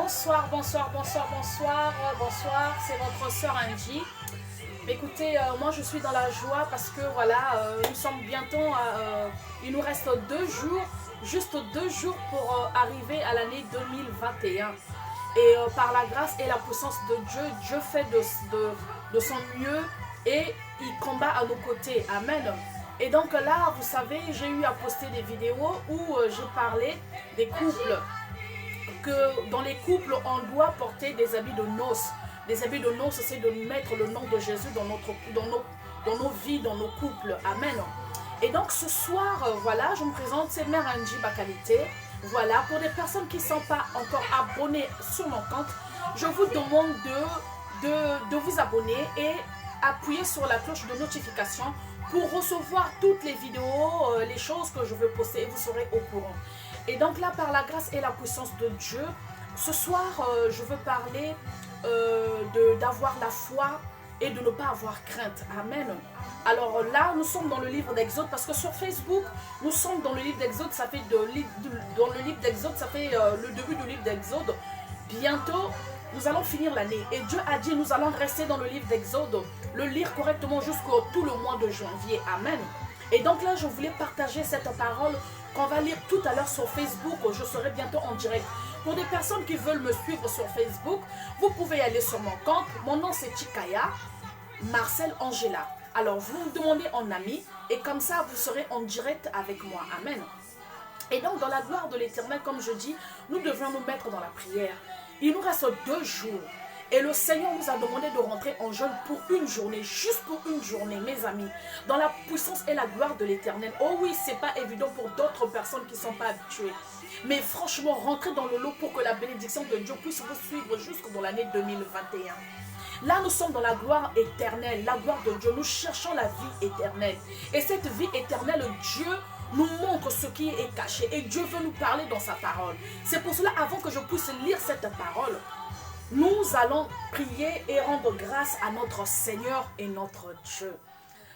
Bonsoir, bonsoir, bonsoir, bonsoir, bonsoir, c'est votre soeur Angie. Écoutez, moi je suis dans la joie parce que voilà, nous sommes bientôt, il nous reste 2 jours, juste 2 jours pour arriver à l'année 2021. Et par la grâce et la puissance de Dieu, Dieu fait de son mieux et il combat à nos côtés. Amen. Et donc là, vous savez, j'ai eu à poster des vidéos où j'ai parlé des couples. Que dans les couples, on doit porter des habits de noces. Des habits de noces, c'est de mettre le nom de Jésus dans nos vies, dans nos couples. Amen. Et donc ce soir, voilà, je me présente, c'est Mère Angie Bakalite. Voilà, pour les personnes qui ne sont pas encore abonnées sur mon compte, je vous demande de vous abonner et appuyer sur la cloche de notification pour recevoir toutes les vidéos, les choses que je veux poster et vous serez au courant. Et donc là, par la grâce et la puissance de Dieu, ce soir, je veux parler d'avoir la foi et de ne pas avoir crainte. Amen. Alors là, nous sommes dans le livre d'Exode, parce que sur Facebook, nous sommes dans le livre d'Exode, ça fait dans le livre d'Exode, ça fait le début du livre d'Exode. Bientôt, nous allons finir l'année. Et Dieu a dit, nous allons rester dans le livre d'Exode, le lire correctement jusqu'au tout le mois de janvier. Amen. Et donc là, je voulais partager cette parole qu'on va lire tout à l'heure sur Facebook. Je serai bientôt en direct. Pour des personnes qui veulent me suivre sur Facebook, vous pouvez aller sur mon compte. Mon nom c'est Chikaya Marcel Angela. Alors vous me demandez en ami et comme ça vous serez en direct avec moi. Amen. Et donc dans la gloire de l'Éternel, comme je dis, nous devons nous mettre dans la prière. Il nous reste 2 jours. Et le Seigneur nous a demandé de rentrer en jeûne pour une journée, juste pour une journée, mes amis, dans la puissance et la gloire de l'Éternel. Oh oui, c'est pas évident pour d'autres personnes qui ne sont pas habituées. Mais franchement, rentrez dans le lot pour que la bénédiction de Dieu puisse vous suivre jusqu'en l'année 2021. Là, nous sommes dans la gloire éternelle, la gloire de Dieu. Nous cherchons la vie éternelle. Et cette vie éternelle, Dieu nous montre ce qui est caché. Et Dieu veut nous parler dans sa parole. C'est pour cela, avant que je puisse lire cette parole, nous allons prier et rendre grâce à notre Seigneur et notre Dieu.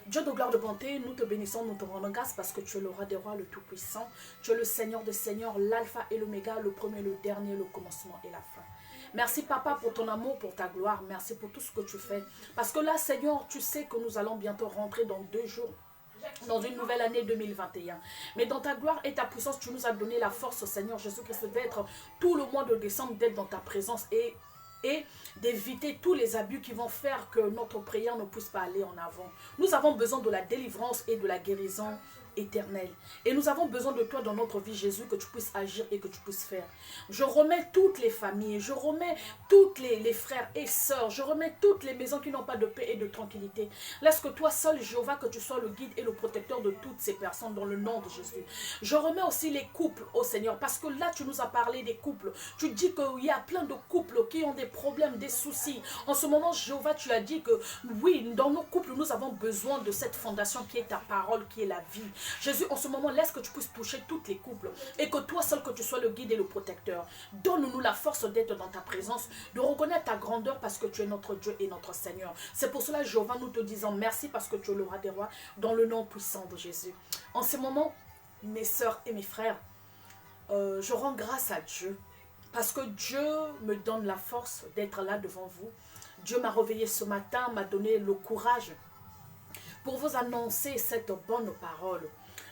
Dieu de gloire de bonté, nous te bénissons, nous te rendons grâce parce que tu es le roi des rois, le tout-puissant. Tu es le Seigneur des seigneurs, l'alpha et l'oméga, le premier, le dernier, le commencement et la fin. Merci papa pour ton amour, pour ta gloire. Merci pour tout ce que tu fais. Parce que là, Seigneur, tu sais que nous allons bientôt rentrer dans 2 jours. Dans une nouvelle année 2021. Mais dans ta gloire et ta puissance, tu nous as donné la force, Seigneur Jésus-Christ, d'être tout le mois de décembre, d'être dans ta présence et d'éviter tous les abus qui vont faire que notre prière ne puisse pas aller en avant. Nous avons besoin de la délivrance et de la guérison éternelle. Et nous avons besoin de toi dans notre vie, Jésus, que tu puisses agir et que tu puisses faire. Je remets toutes les familles, je remets tous les frères et sœurs, je remets toutes les maisons qui n'ont pas de paix et de tranquillité. Laisse que toi seul, Jéhovah, que tu sois le guide et le protecteur de toutes ces personnes dans le nom de Jésus. Je remets aussi les couples au Seigneur, parce que là, tu nous as parlé des couples. Tu dis qu'il y a plein de couples qui ont des problèmes, des soucis. En ce moment, Jéhovah, tu as dit que oui, dans nos couples, nous avons besoin de cette fondation qui est ta parole, qui est la vie. Jésus, en ce moment, laisse que tu puisses toucher toutes les couples et que toi seul, que tu sois le guide et le protecteur. Donne-nous la force d'être dans ta présence, de reconnaître ta grandeur parce que tu es notre Dieu et notre Seigneur. C'est pour cela, Jéhovah, nous te disons merci parce que tu es le roi des rois dans le nom puissant de Jésus. En ce moment, mes sœurs et mes frères, je rends grâce à Dieu parce que Dieu me donne la force d'être là devant vous. Dieu m'a réveillé ce matin, m'a donné le courage pour vous annoncer cette bonne parole.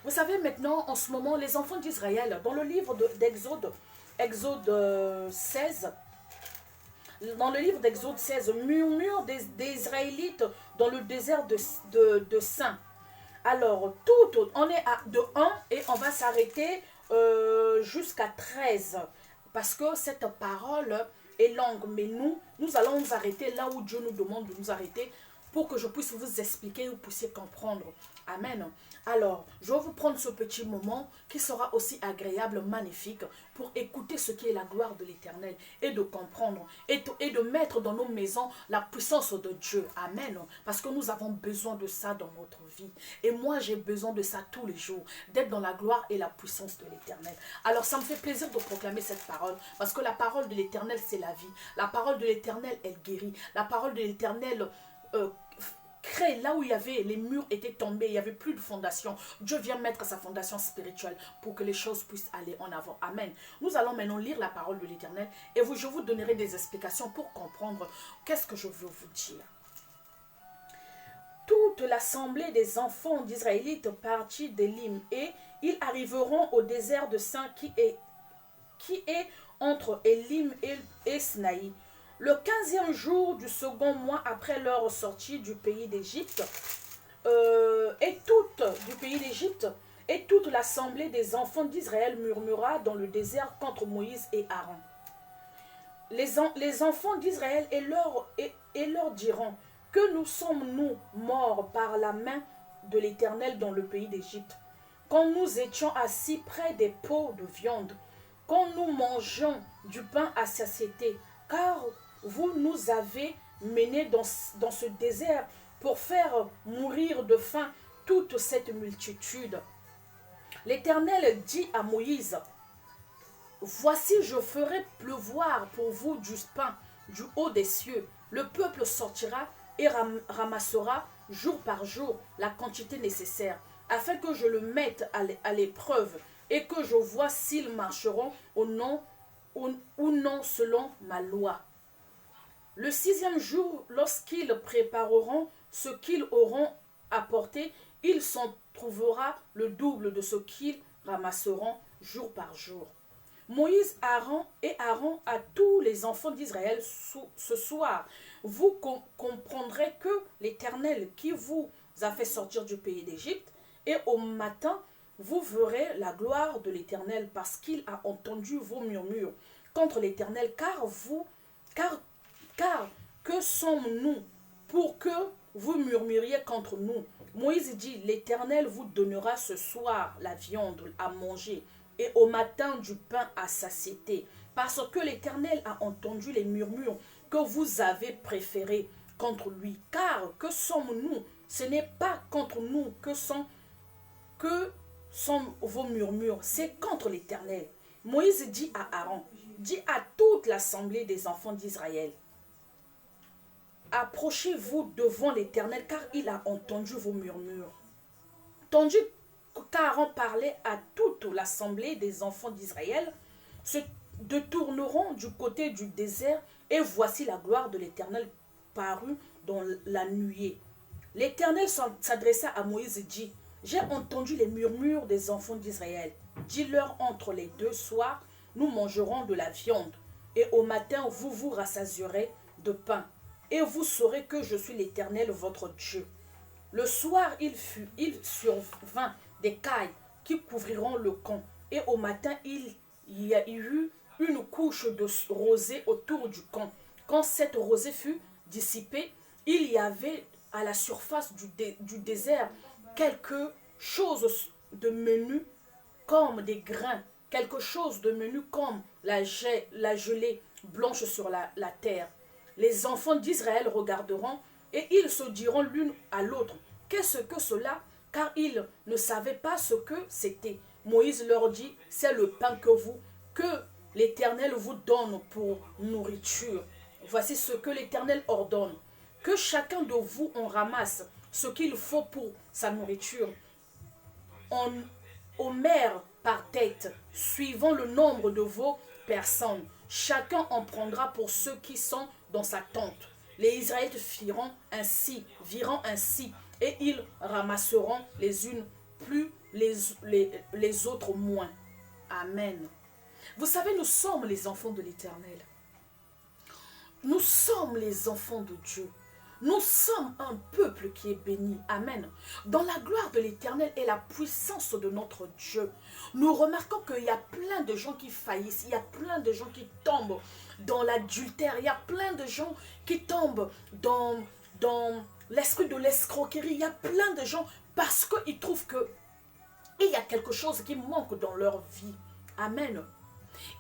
Vous savez maintenant, en ce moment, les enfants d'Israël, dans le livre d'Exode, Exode 16, dans le livre d'Exode 16, murmure des Israélites dans le désert de Sin. Alors, on est de 1 et on va s'arrêter jusqu'à 13. Parce que cette parole est longue, mais nous allons nous arrêter là où Dieu nous demande de nous arrêter pour que je puisse vous expliquer et vous puissiez comprendre. Amen. Alors, je vais vous prendre ce petit moment qui sera aussi agréable, magnifique, pour écouter ce qui est la gloire de l'Éternel et de comprendre et de mettre dans nos maisons la puissance de Dieu. Amen. Parce que nous avons besoin de ça dans notre vie. Et moi, j'ai besoin de ça tous les jours, d'être dans la gloire et la puissance de l'Éternel. Alors, ça me fait plaisir de proclamer cette parole, parce que la parole de l'Éternel, c'est la vie. La parole de l'Éternel, elle guérit. La parole de l'Éternel crée là où il y avait, les murs étaient tombés, il n'y avait plus de fondation. Dieu vient mettre sa fondation spirituelle pour que les choses puissent aller en avant. Amen. Nous allons maintenant lire la parole de l'Éternel et je vous donnerai des explications pour comprendre qu'est-ce que je veux vous dire. Toute l'assemblée des enfants d'Israélites partit d'Élim et ils arriveront au désert de Sin qui est entre Élim et Sinaï. Le 15e jour du second mois après leur sortie du pays d'Égypte, et toute l'assemblée des enfants d'Israël murmura dans le désert contre Moïse et Aaron. Les enfants d'Israël et leur diront, que nous sommes-nous morts par la main de l'Éternel dans le pays d'Égypte, quand nous étions assis près des pots de viande, quand nous mangions du pain à satiété, car vous nous avez menés dans ce désert pour faire mourir de faim toute cette multitude. L'Éternel dit à Moïse, voici, je ferai pleuvoir pour vous du pain du haut des cieux. Le peuple sortira et ramassera jour par jour la quantité nécessaire, afin que je le mette à l'épreuve et que je vois s'ils marcheront ou non selon ma loi. Le 6e jour, lorsqu'ils prépareront ce qu'ils auront apporté, il s'en trouvera le double de ce qu'ils ramasseront jour par jour. Moïse, Aaron à tous les enfants d'Israël ce soir, vous comprendrez que l'Éternel qui vous a fait sortir du pays d'Égypte, et au matin, vous verrez la gloire de l'Éternel parce qu'il a entendu vos murmures contre l'Éternel, car que sommes-nous pour que vous murmuriez contre nous? Moïse dit, l'Éternel vous donnera ce soir la viande à manger et au matin du pain à satiété, parce que l'Éternel a entendu les murmures que vous avez préférés contre lui. Car que sommes-nous? Ce n'est pas contre nous que sont vos murmures, c'est contre l'Éternel. Moïse dit à Aaron, dit à toute l'assemblée des enfants d'Israël, approchez-vous devant l'Éternel, car il a entendu vos murmures. Tandis qu'Aaron parlait à toute l'assemblée des enfants d'Israël, se détourneront du côté du désert, et voici la gloire de l'Éternel parut dans la nuée. L'Éternel s'adressa à Moïse et dit, j'ai entendu les murmures des enfants d'Israël. Dis-leur entre les 2 soirs, nous mangerons de la viande, et au matin vous vous rassasierez de pain, et vous saurez que je suis l'Éternel votre Dieu. Le soir il survint des cailles qui couvriront le camp, et au matin il y a eu une couche de rosée autour du camp. Quand cette rosée fut dissipée, il y avait à la surface du désert quelque chose de menu comme des grains, quelque chose de menu comme la gelée blanche sur la terre. Les enfants d'Israël regarderont et ils se diront l'une à l'autre, qu'est-ce que cela? Car ils ne savaient pas ce que c'était. Moïse leur dit, c'est le pain que l'Éternel vous donne pour nourriture. Voici ce que l'Éternel ordonne, que chacun de vous en ramasse ce qu'il faut pour sa nourriture, au maire par tête, suivant le nombre de vos personnes. Chacun en prendra pour ceux qui sont dans sa tente. Les Israélites viront ainsi, et ils ramasseront les unes plus, les autres moins. Amen. Vous savez, nous sommes les enfants de l'Éternel. Nous sommes les enfants de Dieu. Nous sommes un peuple qui est béni. Amen. Dans la gloire de l'Éternel et la puissance de notre Dieu, nous remarquons qu'il y a plein de gens qui faillissent. Il y a plein de gens qui tombent dans l'adultère. Il y a plein de gens qui tombent dans l'esprit de l'escroquerie. Il y a plein de gens parce qu'ils trouvent qu'il y a quelque chose qui manque dans leur vie. Amen.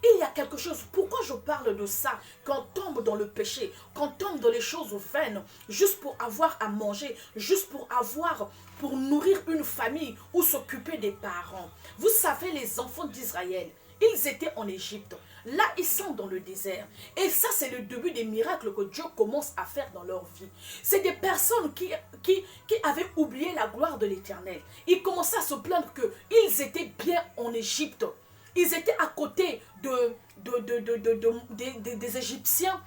Il y a quelque chose, pourquoi je parle de ça? Quand on tombe dans le péché, quand on tombe dans les choses vaines, juste pour avoir à manger, juste pour nourrir une famille ou s'occuper des parents. Vous savez, les enfants d'Israël, Ils étaient en Égypte. Là, ils sont dans le désert. Et ça, c'est le début des miracles que Dieu commence à faire dans leur vie. C'est des personnes qui avaient oublié la gloire de l'Éternel. Ils commençaient à se plaindre qu'ils étaient bien en Égypte. Ils étaient à côté des Égyptiens.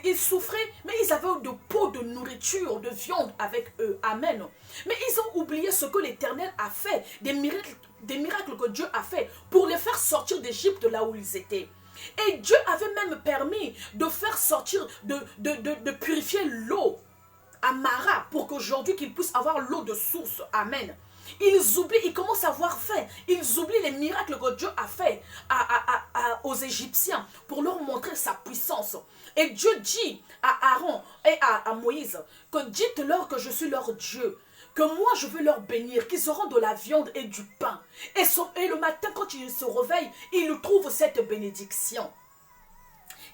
Ils souffraient, mais ils avaient de pots de nourriture, de viande avec eux. Amen. Mais ils ont oublié ce que l'Éternel a fait, des miracles que Dieu a fait pour les faire sortir d'Égypte là où ils étaient. Et Dieu avait même permis de faire sortir, de purifier l'eau à Mara pour qu'aujourd'hui qu'ils puissent avoir l'eau de source. Amen. Ils oublient, ils commencent à avoir faim. Ils oublient les miracles que Dieu a fait aux Égyptiens pour leur montrer sa puissance. Et Dieu dit à Aaron et à Moïse que dites-leur que je suis leur Dieu, que moi je veux leur bénir, qu'ils auront de la viande et du pain. Et le matin quand ils se réveillent, ils trouvent cette bénédiction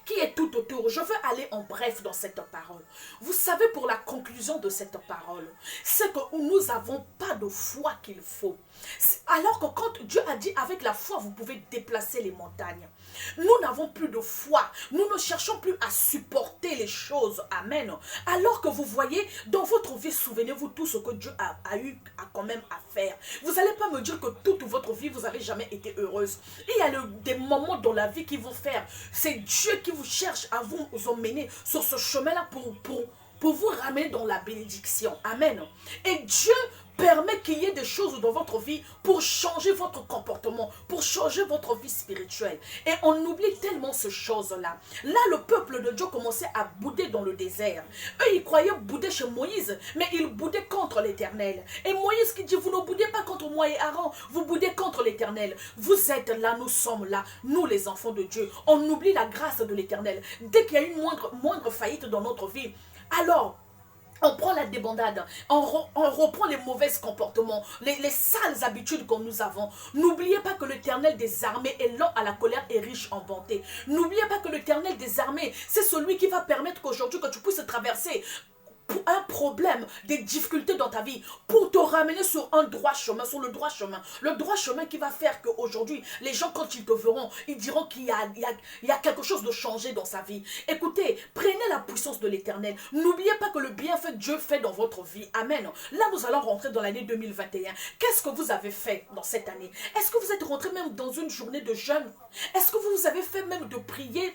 qui est tout autour. Je veux aller en bref dans cette parole. Vous savez, pour la conclusion de cette parole, c'est que nous n'avons pas de foi qu'il faut. Alors que quand Dieu a dit avec la foi, vous pouvez déplacer les montagnes. Nous n'avons plus de foi. Nous ne cherchons plus à supporter les choses. Amen. Alors que vous voyez, dans votre vie, souvenez-vous tout ce que Dieu a eu quand même à faire. Vous n'allez pas me dire que toute votre vie, vous n'avez jamais été heureuse. Il y a des moments dans la vie qui vont faire. C'est Dieu qui vous cherche à vous emmener sur ce chemin-là pour vous ramener dans la bénédiction. Amen. Et Dieu permet qu'il y ait des choses dans votre vie pour changer votre comportement, pour changer votre vie spirituelle. Et on oublie tellement ces choses-là. Là, le peuple de Dieu commençait à bouder dans le désert. Eux, ils croyaient bouder chez Moïse, mais ils boudaient contre l'Éternel. Et Moïse qui dit, vous ne boudez pas contre moi et Aaron, vous boudez contre l'Éternel. Vous êtes là, nous sommes là, nous les enfants de Dieu. On oublie la grâce de l'Éternel. Dès qu'il y a une moindre faillite dans notre vie, alors on prend la débandade, on reprend les mauvais comportements, les sales habitudes que nous avons. N'oubliez pas que l'Éternel des armées est lent à la colère et riche en bonté. N'oubliez pas que l'Éternel des armées, c'est celui qui va permettre qu'aujourd'hui que tu puisses traverser un problème, des difficultés dans ta vie, pour te ramener sur un droit chemin, sur le droit chemin. Le droit chemin qui va faire qu'aujourd'hui, les gens, quand ils te verront, ils diront qu'il y a quelque chose de changé dans sa vie. Écoutez, prenez la puissance de l'Éternel. N'oubliez pas que le bienfait que Dieu fait dans votre vie. Amen. Là, nous allons rentrer dans l'année 2021. Qu'est-ce que vous avez fait dans cette année? Est-ce que vous êtes rentré même dans une journée de jeûne? Est-ce que vous avez fait même de prier,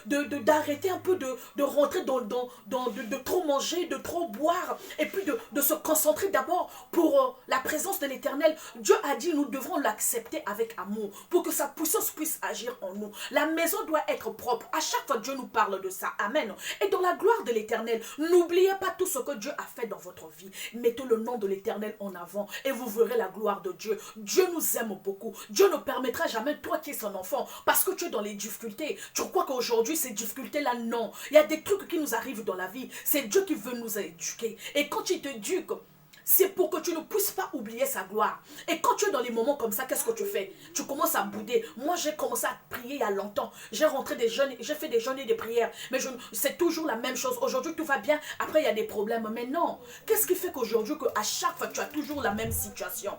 d'arrêter un peu de rentrer de trop manger, de trop boire, et puis de se concentrer d'abord pour la présence de l'Éternel? Dieu a dit nous devrons l'accepter avec amour pour que sa puissance puisse agir en nous. La maison doit être propre. À chaque fois Dieu nous parle de ça. Amen. Et dans la gloire de l'Éternel, n'oubliez pas tout ce que Dieu a fait dans votre vie. Mettez le nom de l'Éternel en avant et vous verrez la gloire de Dieu. Dieu nous aime beaucoup. Dieu ne permettra jamais, toi qui es son enfant, parce que tu es dans les difficultés, tu crois qu'aujourd'hui ces difficultés-là, non. Il y a des trucs qui nous arrivent dans la vie. C'est Dieu qui veut nous éduquer. Et quand il t'éduque, c'est pour que tu ne puisses pas oublier sa gloire. Et quand tu es dans les moments comme ça, qu'est-ce que tu fais? Tu commences à bouder. Moi, j'ai commencé à prier il y a longtemps. J'ai fait des jeûnes et des prières. Mais c'est toujours la même chose. Aujourd'hui, tout va bien. Après, il y a des problèmes. Mais non. Qu'est-ce qui fait qu'aujourd'hui, qu'à chaque fois, tu as toujours la même situation?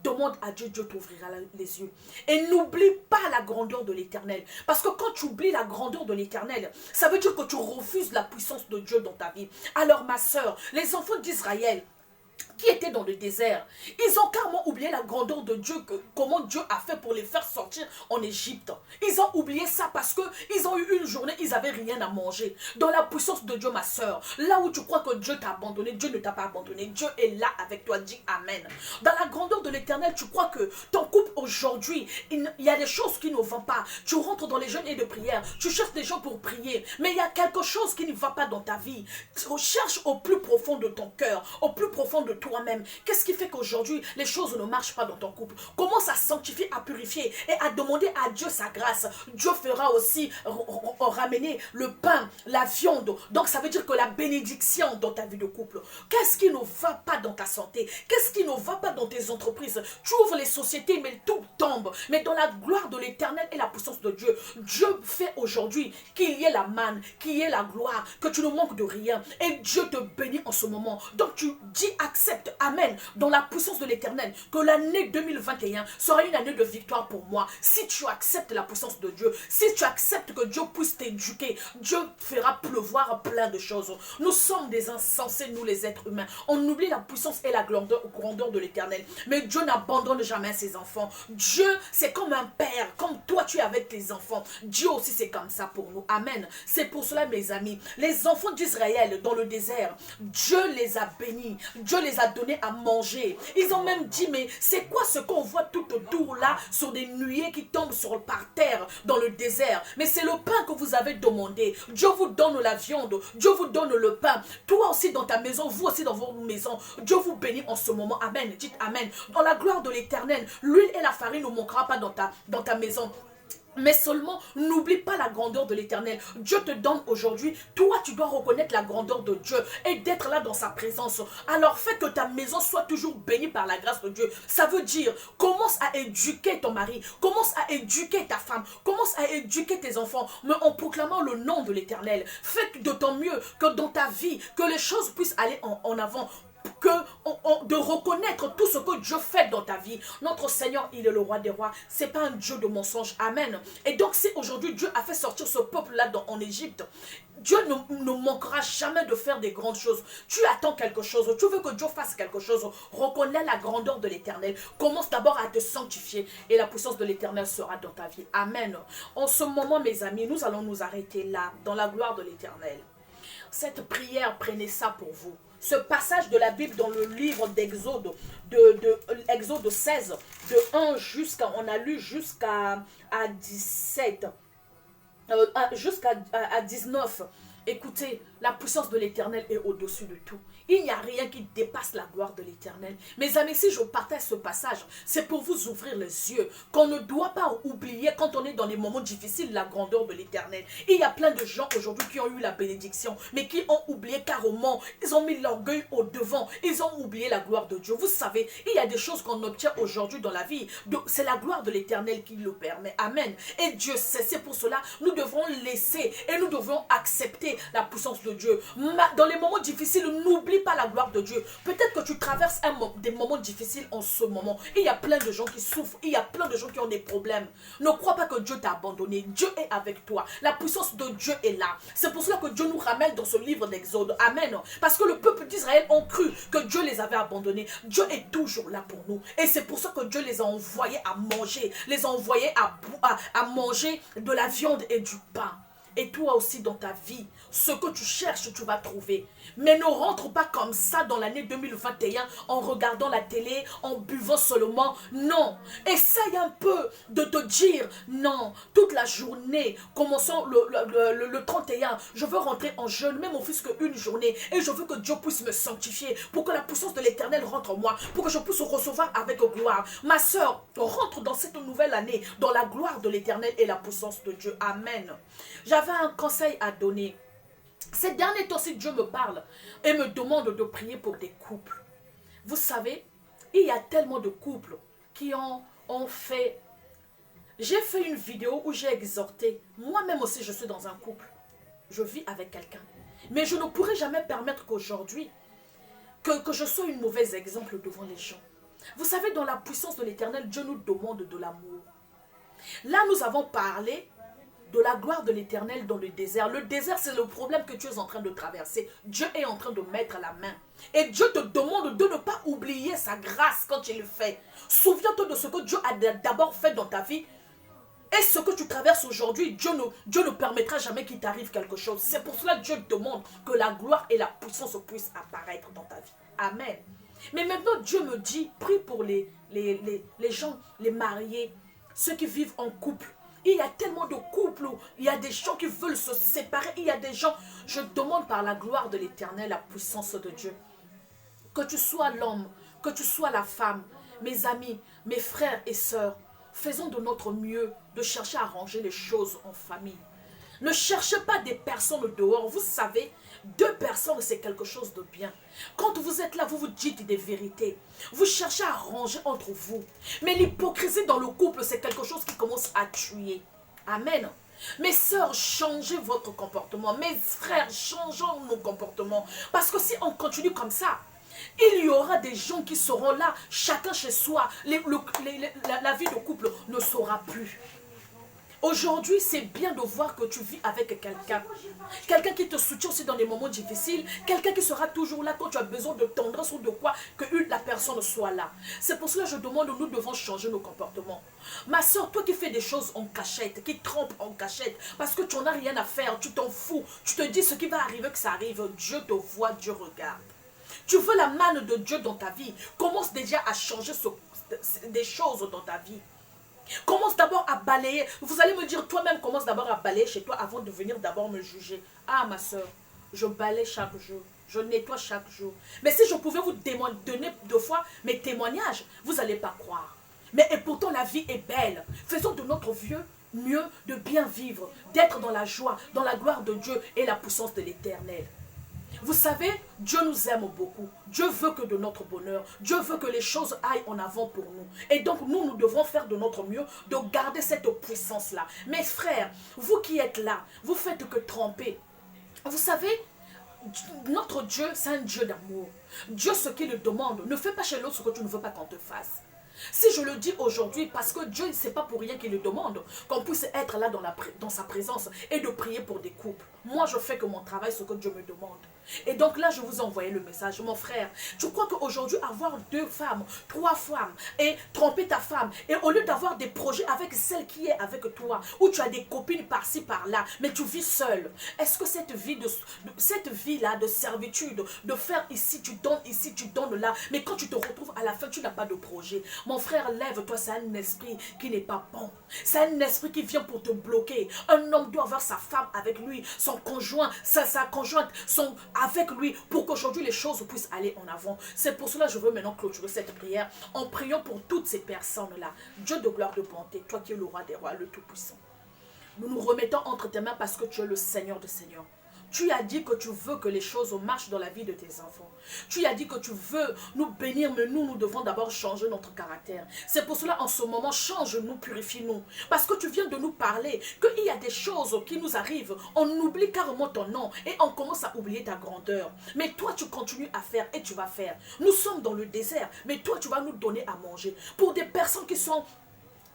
Demande à Dieu, Dieu t'ouvrira les yeux. Et n'oublie pas la grandeur de l'Éternel. Parce que quand tu oublies la grandeur de l'Éternel, ça veut dire que tu refuses la puissance de Dieu dans ta vie. Alors ma soeur, les enfants d'Israël qui étaient dans le désert, ils ont carrément oublié la grandeur de Dieu, comment Dieu a fait pour les faire sortir en Égypte. Ils ont oublié ça parce qu'ils ont eu une journée, ils n'avaient rien à manger. Dans la puissance de Dieu, ma soeur, là où tu crois que Dieu t'a abandonné, Dieu ne t'a pas abandonné. Dieu est là avec toi, dis Amen. Dans la grandeur de l'Éternel, tu crois que ton couple aujourd'hui, il y a des choses qui ne vont pas. Tu rentres dans les jeûnes et de prière, tu cherches des gens pour prier, mais il y a quelque chose qui ne va pas dans ta vie. Tu cherches au plus profond de ton cœur, au plus profond de toi-même. Qu'est-ce qui fait qu'aujourd'hui les choses ne marchent pas dans ton couple? Commence à sanctifier, à purifier et à demander à Dieu sa grâce. Dieu fera aussi ramener le pain, la viande. Donc ça veut dire que la bénédiction dans ta vie de couple. Qu'est-ce qui ne va pas dans ta santé? Qu'est-ce qui ne va pas dans tes entreprises? Tu ouvres les sociétés mais tout tombe. Mais dans la gloire de l'Éternel et la puissance de Dieu, Dieu fait aujourd'hui qu'il y ait la manne, qu'il y ait la gloire, que tu ne manques de rien. Et Dieu te bénit en ce moment. Donc tu dis à acceptes, amen, dans la puissance de l'Éternel, que l'année 2021 sera une année de victoire pour moi, si tu acceptes la puissance de Dieu, si tu acceptes que Dieu puisse t'éduquer, Dieu fera pleuvoir plein de choses. Nous sommes des insensés, nous les êtres humains. On oublie la puissance et la grandeur de l'Éternel. Mais Dieu n'abandonne jamais ses enfants. Dieu, c'est comme un père, comme toi tu es avec tes enfants. Dieu aussi c'est comme ça pour nous. Amen. C'est pour cela, mes amis, les enfants d'Israël dans le désert, Dieu les a bénis, Dieu les a donnés à manger. Ils ont même dit, mais c'est quoi ce qu'on voit tout autour là, sur des nuées qui tombent par terre dans le désert? Mais c'est le pain que vous avez demandé. Dieu vous donne la viande, Dieu vous donne le pain. Toi aussi dans ta maison, vous aussi dans vos maisons, Dieu vous bénit en ce moment. Amen. Dites amen. Dans la gloire de l'Éternel, l'huile et la farine ne manquera pas dans ta maison. Mais seulement, n'oublie pas la grandeur de l'Éternel. Dieu te donne aujourd'hui, toi tu dois reconnaître la grandeur de Dieu et d'être là dans sa présence. Alors fais que ta maison soit toujours bénie par la grâce de Dieu. Ça veut dire, commence à éduquer ton mari, commence à éduquer ta femme, commence à éduquer tes enfants, mais en proclamant le nom de l'Éternel. Fais de ton mieux que dans ta vie, que les choses puissent aller en avant, de reconnaître tout ce que Dieu fait dans ta vie. Notre Seigneur, il est le roi des rois. C'est pas un Dieu de mensonge. Amen. Et donc, si aujourd'hui Dieu a fait sortir ce peuple-là en Égypte, Dieu ne manquera jamais de faire des grandes choses. Tu attends quelque chose, tu veux que Dieu fasse quelque chose, reconnais la grandeur de l'Éternel. Commence d'abord à te sanctifier et la puissance de l'Éternel sera dans ta vie. Amen. En ce moment, mes amis, nous allons nous arrêter là, dans la gloire de l'Éternel. Cette prière, prenez ça pour vous. Ce passage de la Bible dans le livre d'Exode, Exode 16, de 1 jusqu'à, on a lu jusqu'à 17, jusqu'à 19. Écoutez, la puissance de l'Éternel est au-dessus de tout. Il n'y a rien qui dépasse la gloire de l'Éternel. Mes amis, si je partage ce passage, c'est pour vous ouvrir les yeux. Qu'on ne doit pas oublier, quand on est dans les moments difficiles, la grandeur de l'Éternel. Il y a plein de gens aujourd'hui qui ont eu la bénédiction, mais qui ont oublié carrément. Ils ont mis l'orgueil au devant. Ils ont oublié la gloire de Dieu. Vous savez, il y a des choses qu'on obtient aujourd'hui dans la vie. C'est la gloire de l'Éternel qui le permet. Amen. Et Dieu sait, c'est pour cela, nous devrons laisser et nous devrons accepter la puissance de Dieu. Dans les moments difficiles, n'oublie pas la gloire de Dieu. Peut-être que tu traverses des moments difficiles en ce moment. Il y a plein de gens qui souffrent. Il y a plein de gens qui ont des problèmes. Ne crois pas que Dieu t'a abandonné. Dieu est avec toi. La puissance de Dieu est là. C'est pour cela que Dieu nous ramène dans ce livre d'Exode. Amen. Parce que le peuple d'Israël ont cru que Dieu les avait abandonnés. Dieu est toujours là pour nous. Et c'est pour ça que Dieu les a envoyés à manger. Les a envoyés à manger de la viande et du pain. Et toi aussi dans ta vie, ce que tu cherches, tu vas trouver. Mais ne rentre pas comme ça dans l'année 2021 en regardant la télé, en buvant seulement. Non. Essaye un peu de te dire, non, toute la journée, commençons le 31, je veux rentrer en jeûne, même au fils qu'une journée. Et je veux que Dieu puisse me sanctifier, pour que la puissance de l'Éternel rentre en moi, pour que je puisse recevoir avec gloire. Ma soeur, rentre dans cette nouvelle année, dans la gloire de l'Éternel et la puissance de Dieu. Amen. J'avais un conseil à donner. Ces derniers temps-ci, Dieu me parle et me demande de prier pour des couples. Vous savez, il y a tellement de couples qui ont fait... J'ai fait une vidéo où j'ai exhorté. Moi-même aussi, je suis dans un couple. Je vis avec quelqu'un. Mais je ne pourrai jamais permettre qu'aujourd'hui, que je sois une mauvaise exemple devant les gens. Vous savez, dans la puissance de l'Éternel, Dieu nous demande de l'amour. Là, nous avons parlé de la gloire de l'Éternel dans le désert. Le désert, c'est le problème que tu es en train de traverser. Dieu est en train de mettre la main. Et Dieu te demande de ne pas oublier sa grâce quand il le fait. Souviens-toi de ce que Dieu a d'abord fait dans ta vie. Et ce que tu traverses aujourd'hui, Dieu ne permettra jamais qu'il t'arrive quelque chose. C'est pour cela que Dieu demande que la gloire et la puissance puissent apparaître dans ta vie. Amen. Mais maintenant, Dieu me dit, prie pour les gens, les mariés, ceux qui vivent en couple. Il y a tellement de couples où il y a des gens qui veulent se séparer. Il y a des gens, je demande par la gloire de l'Éternel, la puissance de Dieu. Que tu sois l'homme, que tu sois la femme, mes amis, mes frères et sœurs, faisons de notre mieux de chercher à arranger les choses en famille. Ne cherchez pas des personnes dehors. Vous savez, 2 personnes, c'est quelque chose de bien. Quand vous êtes là, vous vous dites des vérités. Vous cherchez à arranger entre vous. Mais l'hypocrisie dans le couple, c'est quelque chose qui commence à tuer. Amen. Mes sœurs, changez votre comportement. Mes frères, changeons nos comportements. Parce que si on continue comme ça, Il y aura des gens qui seront là, chacun chez soi. La vie de couple ne sera plus. Aujourd'hui, c'est bien de voir que tu vis avec quelqu'un. Quelqu'un qui te soutient aussi dans les moments difficiles. Quelqu'un qui sera toujours là quand tu as besoin de tendresse ou de quoi, que la personne soit là. C'est pour cela que je demande, nous devons changer nos comportements. Ma soeur, toi qui fais des choses en cachette, qui trompes en cachette, parce que tu n'en as rien à faire, tu t'en fous. Tu te dis ce qui va arriver, que ça arrive. Dieu te voit, Dieu regarde. Tu veux la manne de Dieu dans ta vie. Commence déjà à changer des choses dans ta vie. Commence d'abord à balayer. Vous allez me dire, toi-même, commence d'abord à balayer chez toi avant de venir d'abord me juger. Ah, ma soeur, je balaye chaque jour. Je nettoie chaque jour. Mais si je pouvais vous donner 2 fois mes témoignages, vous n'allez pas croire. Mais et pourtant, la vie est belle. Faisons de notre vieux mieux de bien vivre, d'être dans la joie, dans la gloire de Dieu et la puissance de l'Éternel. Vous savez, Dieu nous aime beaucoup. Dieu veut que de notre bonheur. Dieu veut que les choses aillent en avant pour nous. Et donc, nous devons faire de notre mieux de garder cette puissance-là. Mes frères, vous qui êtes là, vous faites que tromper. Vous savez, notre Dieu, c'est un Dieu d'amour. Dieu, ce qu'il demande, ne fais pas chez l'autre ce que tu ne veux pas qu'on te fasse. Si je le dis aujourd'hui, parce que Dieu, ce n'est pas pour rien qu'il le demande, qu'on puisse être là dans sa présence et de prier pour des couples. Moi, je fais que mon travail, ce que Dieu me demande. Et donc là, je vous ai envoyé le message. Mon frère, tu crois qu'aujourd'hui, avoir 2 femmes, 3 femmes, et tromper ta femme, et au lieu d'avoir des projets avec celle qui est avec toi, où tu as des copines par-ci, par-là, mais tu vis seule, est-ce que cette vie-là de servitude, de faire ici, tu donnes là, mais quand tu te retrouves à la fin, tu n'as pas de projet. Mon frère, lève-toi, c'est un esprit qui n'est pas bon. C'est un esprit qui vient pour te bloquer. Un homme doit avoir sa femme avec lui, son conjoint, sa conjointe, avec lui, pour qu'aujourd'hui les choses puissent aller en avant. C'est pour cela que je veux maintenant clôturer cette prière en priant pour toutes ces personnes-là. Dieu de gloire, de bonté, toi qui es le roi des rois, le Tout-Puissant. Nous nous remettons entre tes mains parce que tu es le Seigneur des Seigneurs. Tu as dit que tu veux que les choses marchent dans la vie de tes enfants. Tu as dit que tu veux nous bénir, mais nous devons d'abord changer notre caractère. C'est pour cela, en ce moment, change-nous, purifie-nous. Parce que tu viens de nous parler qu'il y a des choses qui nous arrivent. On oublie carrément ton nom et on commence à oublier ta grandeur. Mais toi, tu continues à faire et tu vas faire. Nous sommes dans le désert, mais toi, tu vas nous donner à manger. Pour des personnes qui sont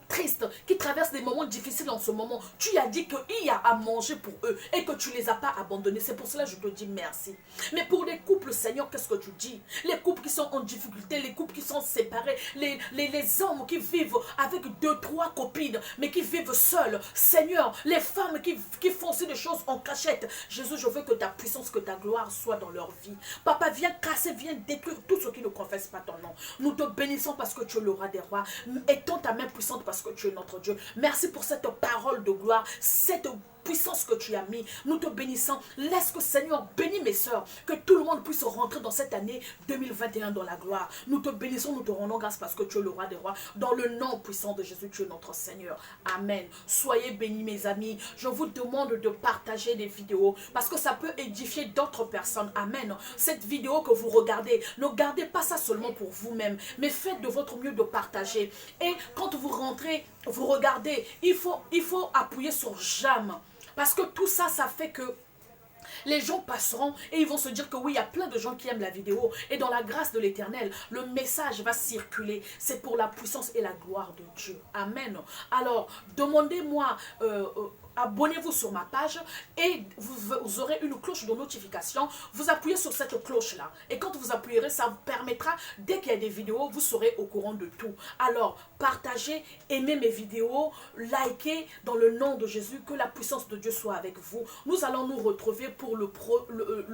tristes, qui traversent des moments difficiles en ce moment, tu as dit qu'il y a à manger pour eux et que tu ne les as pas abandonnés. C'est pour cela que je te dis merci. Mais pour les couples, Seigneur, qu'est-ce que tu dis? Les couples qui sont en difficulté, les couples qui sont séparés, les hommes qui vivent avec 2, 3 copines, mais qui vivent seuls. Seigneur, les femmes qui font aussi des choses en cachette. Jésus, je veux que ta puissance, que ta gloire soit dans leur vie. Papa, viens casser, viens détruire tout ce qui ne confesse pas ton nom. Nous te bénissons parce que tu es le roi des rois. Étends ta main puissante parce que tu es notre Dieu. Merci pour cette parole de gloire, cette puissance que tu as mis. Nous te bénissons. Laisse que Seigneur bénisse mes soeurs, que tout le monde puisse rentrer dans cette année 2021 dans la gloire. Nous te bénissons, nous te rendons grâce parce que tu es le roi des rois. Dans le nom puissant de Jésus, tu es notre Seigneur. Amen. Soyez bénis mes amis. Je vous demande de partager des vidéos parce que ça peut édifier d'autres personnes. Amen. Cette vidéo que vous regardez, ne gardez pas ça seulement pour vous-même, mais faites de votre mieux de partager. Et quand vous rentrez, vous regardez, il faut appuyer sur j'aime. Parce que tout ça, ça fait que les gens passeront et ils vont se dire que oui, il y a plein de gens qui aiment la vidéo. Et dans la grâce de l'Éternel, le message va circuler. C'est pour la puissance et la gloire de Dieu. Amen. Alors, demandez-moi... abonnez-vous sur ma page et vous aurez une cloche de notification. Vous appuyez sur cette cloche-là. Et quand vous appuierez, ça vous permettra, dès qu'il y a des vidéos, vous serez au courant de tout. Alors, partagez, aimez mes vidéos, likez dans le nom de Jésus. Que la puissance de Dieu soit avec vous. Nous allons nous retrouver pour le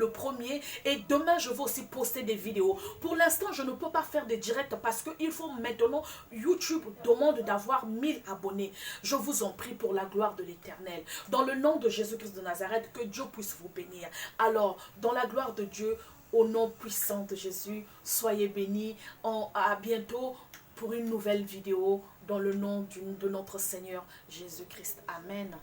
premier. Et demain, je vais aussi poster des vidéos. Pour l'instant, je ne peux pas faire des directs parce qu'il faut maintenant, YouTube demande d'avoir 1000 abonnés. Je vous en prie pour la gloire de l'Éternel. Dans le nom de Jésus-Christ de Nazareth, que Dieu puisse vous bénir. Alors, dans la gloire de Dieu, au nom puissant de Jésus, soyez bénis. À bientôt pour une nouvelle vidéo dans le nom de notre Seigneur Jésus-Christ. Amen.